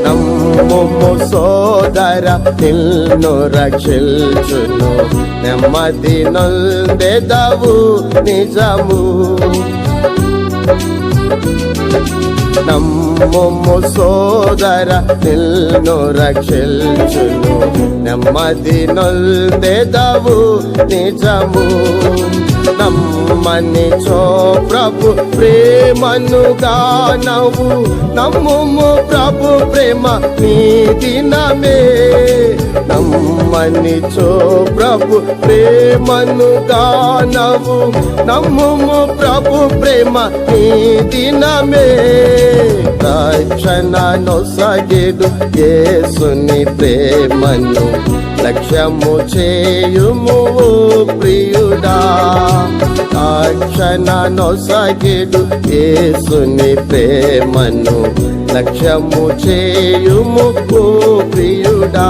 నమ్ముము సోదర నిన్ను రక్షించును, నెమ్మది నొందెదవు నిజము. నమ్ముము సోదర నిన్ను రక్షించును, నెమ్మది నొందెదవు నిజము. నమ్మనిచో ప్రభు ప్రేమనుగా నవ్వు, నమ్ముము ప్రభు ప్రేమ నీ దినమే. నమ్మనిచో ప్రభు ప్రేమనుగా నవ్వు, నమ్ముము ప్రభు ప్రేమ నీ దినమే. రక్షణ నొసగెడు యేసుని ప్రేమను లక్ష్యము చేయుము ప్రియుడా. రక్షణ నొసగెడు యేసుని ప్రేమను లక్ష్యము చేయుము ప్రియుడా.